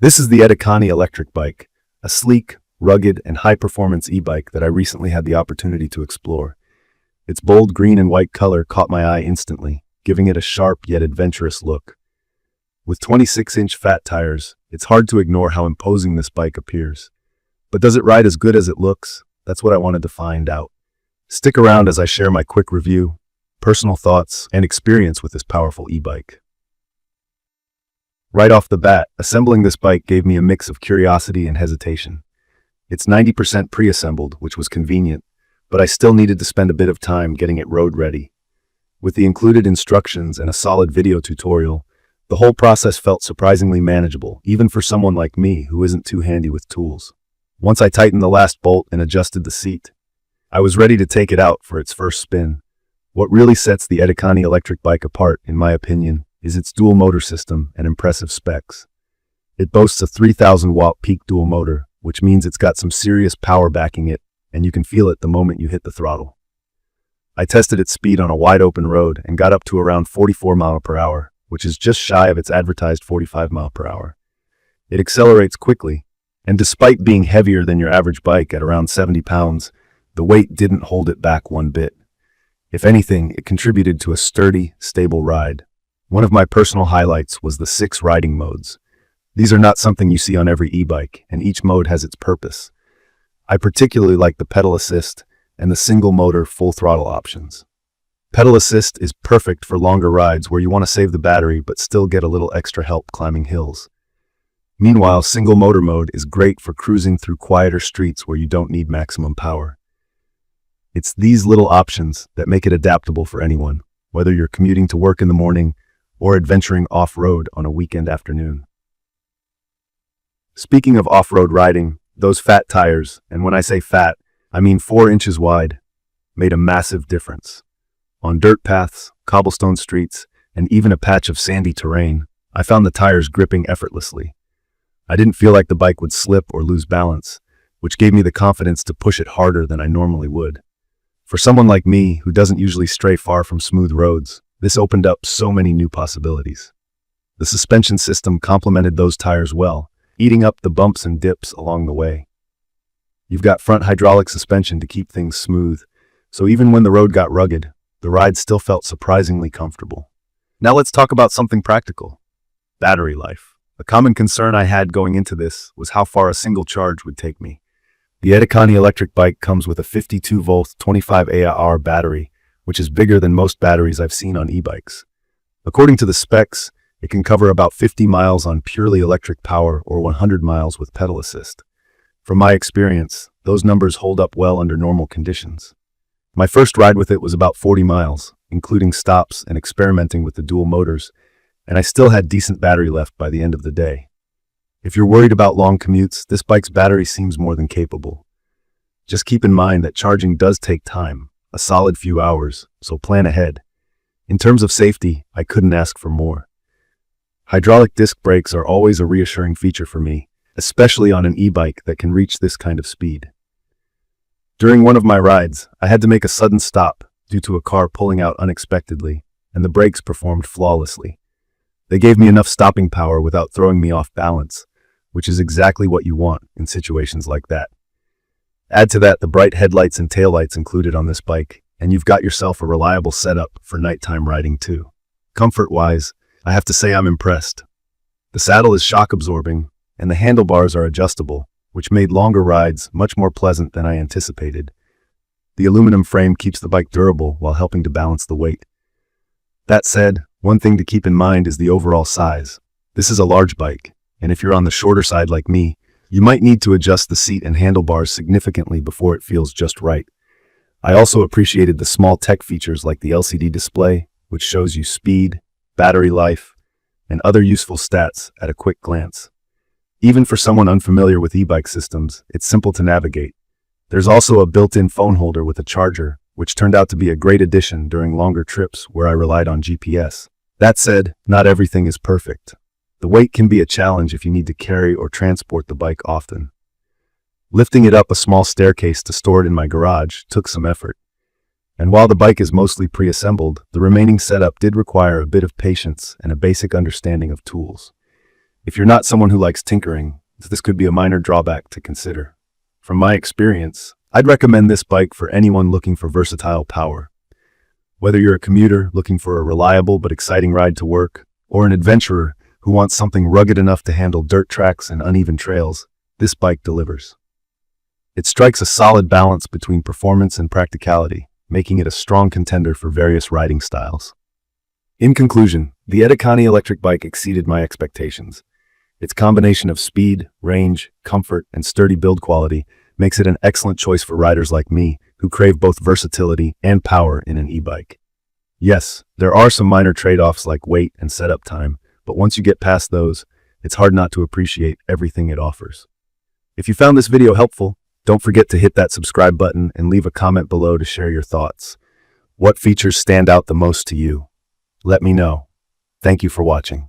This is the EDIKANI electric bike, a sleek, rugged, and high-performance e-bike that I recently had the opportunity to explore. Its bold green and white color caught my eye instantly, giving it a sharp yet adventurous look. With 26-inch fat tires, it's hard to ignore how imposing this bike appears. But does it ride as good as it looks? That's what I wanted to find out. Stick around as I share my quick review, personal thoughts, and experience with this powerful e-bike. Right off the bat, assembling this bike gave me a mix of curiosity and hesitation. It's 90% pre-assembled, which was convenient, but I still needed to spend a bit of time getting it road ready. With the included instructions and a solid video tutorial, the whole process felt surprisingly manageable, even for someone like me who isn't too handy with tools. Once I tightened the last bolt and adjusted the seat, I was ready to take it out for its first spin. What really sets the EDIKANI electric bike apart, in my opinion, is its dual motor system and impressive specs. It boasts a 3000-watt peak dual motor, which means it's got some serious power backing it, and you can feel it the moment you hit the throttle. I tested its speed on a wide-open road and got up to around 44 miles per hour, which is just shy of its advertised 45 miles per hour. It accelerates quickly, and despite being heavier than your average bike at around 70 pounds, the weight didn't hold it back one bit. If anything, it contributed to a sturdy, stable ride. One of my personal highlights was the 6 riding modes. These are not something you see on every e-bike, and each mode has its purpose. I particularly like the pedal assist and the single motor full throttle options. Pedal assist is perfect for longer rides where you want to save the battery but still get a little extra help climbing hills. Meanwhile, single motor mode is great for cruising through quieter streets where you don't need maximum power. It's these little options that make it adaptable for anyone, whether you're commuting to work in the morning or adventuring off-road on a weekend afternoon. Speaking of off-road riding, those fat tires, and when I say fat, I mean 4 inches wide, made a massive difference. On dirt paths, cobblestone streets, and even a patch of sandy terrain, I found the tires gripping effortlessly. I didn't feel like the bike would slip or lose balance, which gave me the confidence to push it harder than I normally would. For someone like me, who doesn't usually stray far from smooth roads, this opened up so many new possibilities. The suspension system complemented those tires well, eating up the bumps and dips along the way. You've got front hydraulic suspension to keep things smooth, so even when the road got rugged, the ride still felt surprisingly comfortable. Now let's talk about something practical. Battery life. A common concern I had going into this was how far a single charge would take me. The EDIKANI electric bike comes with a 52-volt 25Ah battery, which is bigger than most batteries I've seen on e-bikes. According to the specs, it can cover about 50 miles on purely electric power or 100 miles with pedal assist. From my experience, those numbers hold up well under normal conditions. My first ride with it was about 40 miles, including stops and experimenting with the dual motors, and I still had decent battery left by the end of the day. If you're worried about long commutes, this bike's battery seems more than capable. Just keep in mind that charging does take time, a solid few hours, so plan ahead. In terms of safety, I couldn't ask for more. Hydraulic disc brakes are always a reassuring feature for me, especially on an e-bike that can reach this kind of speed. During one of my rides, I had to make a sudden stop due to a car pulling out unexpectedly, and the brakes performed flawlessly. They gave me enough stopping power without throwing me off balance, which is exactly what you want in situations like that. Add to that the bright headlights and taillights included on this bike, and you've got yourself a reliable setup for nighttime riding too. Comfort-wise, I have to say I'm impressed. The saddle is shock-absorbing, and the handlebars are adjustable, which made longer rides much more pleasant than I anticipated. The aluminum frame keeps the bike durable while helping to balance the weight. That said, one thing to keep in mind is the overall size. This is a large bike, and if you're on the shorter side like me, you might need to adjust the seat and handlebars significantly before it feels just right. I also appreciated the small tech features like the LCD display, which shows you speed, battery life, and other useful stats at a quick glance. Even for someone unfamiliar with e-bike systems, it's simple to navigate. There's also a built-in phone holder with a charger, which turned out to be a great addition during longer trips where I relied on GPS. That said, not everything is perfect. The weight can be a challenge if you need to carry or transport the bike often. Lifting it up a small staircase to store it in my garage took some effort. And while the bike is mostly pre-assembled, the remaining setup did require a bit of patience and a basic understanding of tools. If you're not someone who likes tinkering, this could be a minor drawback to consider. From my experience, I'd recommend this bike for anyone looking for versatile power. Whether you're a commuter looking for a reliable but exciting ride to work, or an adventurer who wants something rugged enough to handle dirt tracks and uneven trails, this bike delivers. It strikes a solid balance between performance and practicality, making it a strong contender for various riding styles. In conclusion, the EDIKANI electric bike exceeded my expectations. Its combination of speed, range, comfort, and sturdy build quality makes it an excellent choice for riders like me who crave both versatility and power in an e-bike. Yes, there are some minor trade-offs like weight and setup time, but once you get past those, it's hard not to appreciate everything it offers. If you found this video helpful, don't forget to hit that subscribe button and leave a comment below to share your thoughts. What features stand out the most to you? Let me know. Thank you for watching.